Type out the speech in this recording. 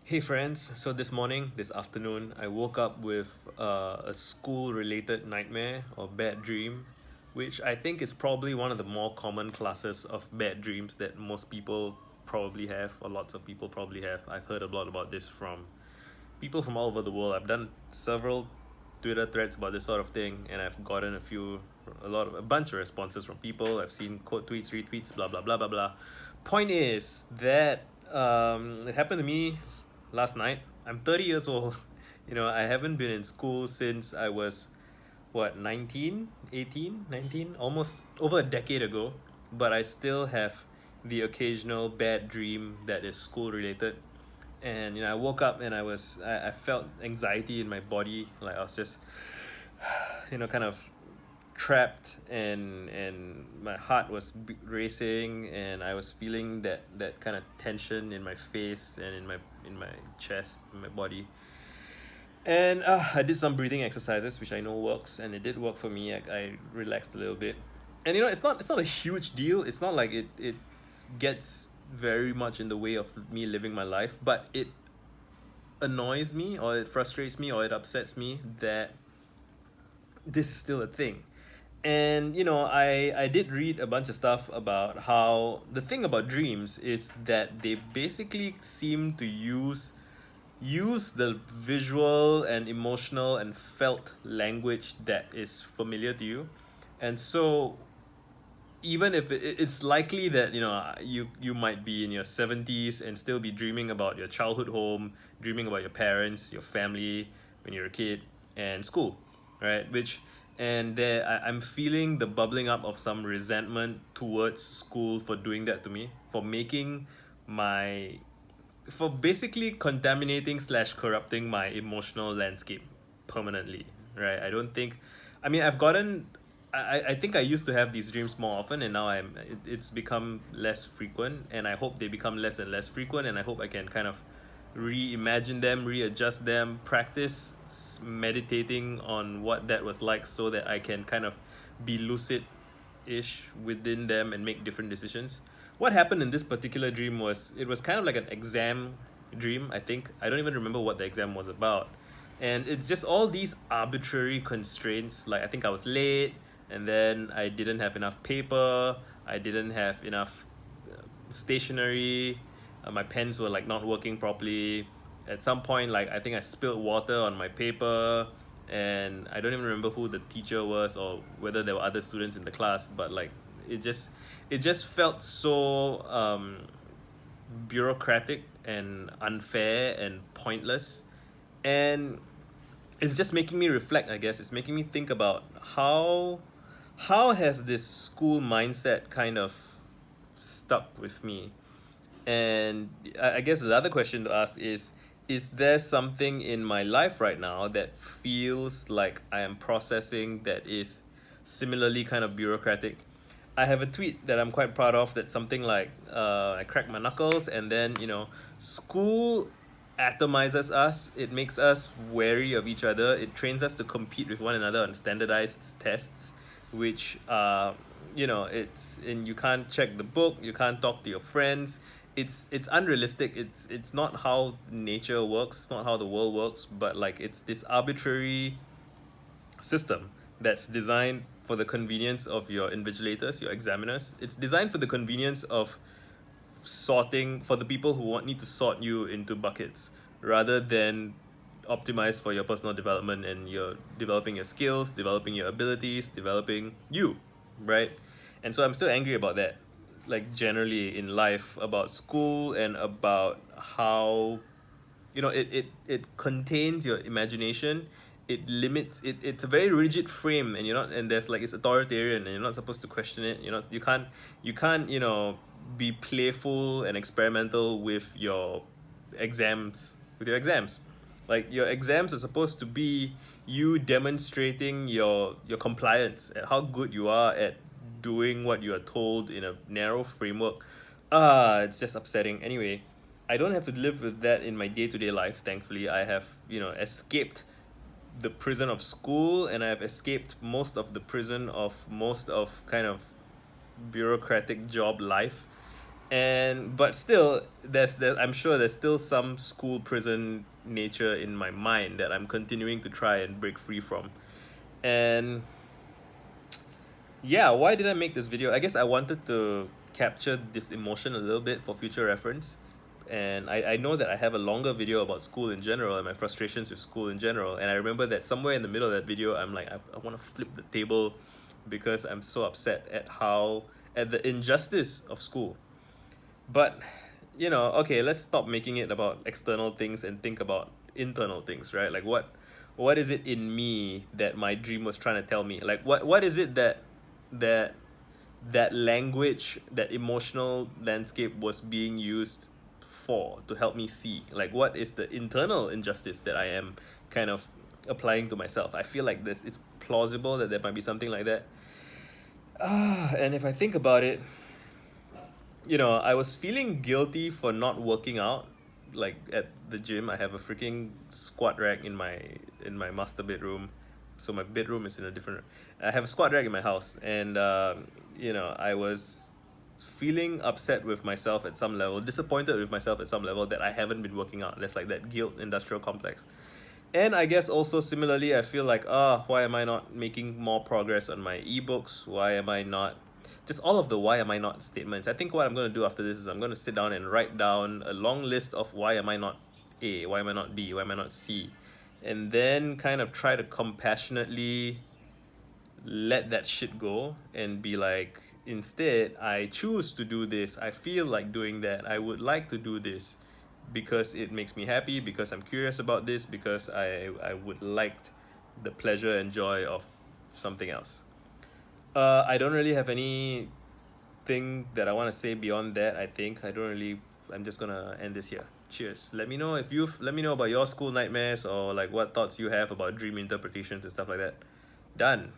Hey friends, so this afternoon, I woke up with a school related nightmare or bad dream, which I think is probably one of the more common classes of bad dreams that most people probably have, or lots of people probably have. I've heard a lot about this from people from all over the world. I've done several Twitter threads about this sort of thing, and I've gotten a bunch of responses from people. I've seen quote tweets, retweets, blah blah blah blah blah. Point is that it happened to me last night. I'm 30 years old. I haven't been in school since I was what 19, 18, 19, almost over a decade ago, but I still have the occasional bad dream that is school related. And I woke up and I felt anxiety in my body, like I was just kind of trapped, and my heart was racing, and I was feeling that kind of tension in my face and in my chest, in my body. And I did some breathing exercises, which I know works, and it did work for me. I relaxed a little bit, and it's not a huge deal. It's not like it gets very much in the way of me living my life, but it annoys me, or it frustrates me, or it upsets me that this is still a thing. And I did read a bunch of stuff about how the thing about dreams is that they basically seem to use the visual and emotional and felt language that is familiar to you. And so even if it's likely that you might be in your 70s and still be dreaming about your childhood home, dreaming about your parents, your family when you're a kid, and school, right? Which and there I'm feeling the bubbling up of some resentment towards school for doing that to me, my for basically contaminating slash corrupting my emotional landscape permanently, right? I don't think, I mean, I think I used to have these dreams more often, and now it's become less frequent, and I hope they become less and less frequent, and I hope I can kind of reimagine them, readjust them, practice meditating on what that was like so that I can kind of be lucid ish within them and make different decisions. What happened in this particular dream was it was kind of like an exam dream, I think. I don't even remember what the exam was about. And it's just all these arbitrary constraints. Like I think I was late, and then I didn't have enough paper, I didn't have enough stationery, my pens were like not working properly. At some point, like I think I spilled water on my paper, and I don't even remember who the teacher was or whether there were other students in the class, but like it just felt so bureaucratic and unfair and pointless. And it's just making me reflect, I guess. It's making me think about how has this school mindset kind of stuck with me. And I guess the other question to ask is there something in my life right now that feels like I am processing that is similarly kind of bureaucratic? I have a tweet that I'm quite proud of that's something like, I crack my knuckles, and then, school atomizes us. It makes us wary of each other. It trains us to compete with one another on standardized tests, which, it's, and you can't check the book, you can't talk to your friends. It's unrealistic. It's not how nature works. It's not how the world works. But like it's this arbitrary system that's designed for the convenience of your invigilators, your examiners. It's designed for the convenience of sorting, for the people who need to sort you into buckets, rather than optimize for your personal development, and you're developing your skills, developing your abilities, developing you, right? And so I'm still angry about that, like generally in life, about school and about how it contains your imagination. It limits it. It's a very rigid frame, and there's like, it's authoritarian, and you're not supposed to question it. You can't be playful and experimental with your exams. Like your exams are supposed to be you demonstrating your compliance, at how good you are at doing what you are told in a narrow framework. It's just upsetting. Anyway, I don't have to live with that in my day-to-day life. Thankfully, I have escaped the prison of school, and I have escaped most of the prison of most of kind of bureaucratic job life. And but still, I'm sure there's still some school prison nature in my mind that I'm continuing to try and break free from. And yeah, why did I make this video? I guess I wanted to capture this emotion a little bit for future reference. And I know that I have a longer video about school in general and my frustrations with school in general. And I remember that somewhere in the middle of that video, I'm like, I want to flip the table because I'm so upset at the injustice of school. But, okay, let's stop making it about external things and think about internal things, right? Like what is it in me that my dream was trying to tell me? Like what is it that that language, that emotional landscape was being used for to help me see? Like what is the internal injustice that I am kind of applying to myself? I feel like this is plausible that there might be something like that. And if I think about it, I was feeling guilty for not working out. Like at the gym, I have a freaking squat rack in my master bedroom. So my bedroom is in a different. I have a squat rack in my house, and I was feeling upset with myself at some level, disappointed with myself at some level that I haven't been working out. There's like that guilt industrial complex. And I guess also similarly, I feel like, why am I not making more progress on my ebooks? Why am I not just all of the why am I not statements? I think what I'm going to do after this is I'm going to sit down and write down a long list of why am I not A, why am I not B, why am I not C, and then kind of try to compassionately let that shit go and be like, instead, I choose to do this. I feel like doing that. I would like to do this because it makes me happy, because I'm curious about this, because I would like the pleasure and joy of something else. I don't really have anything that I want to say beyond that. I'm just gonna end this here. Cheers. Let me know about your school nightmares or like what thoughts you have about dream interpretations and stuff like that. Done.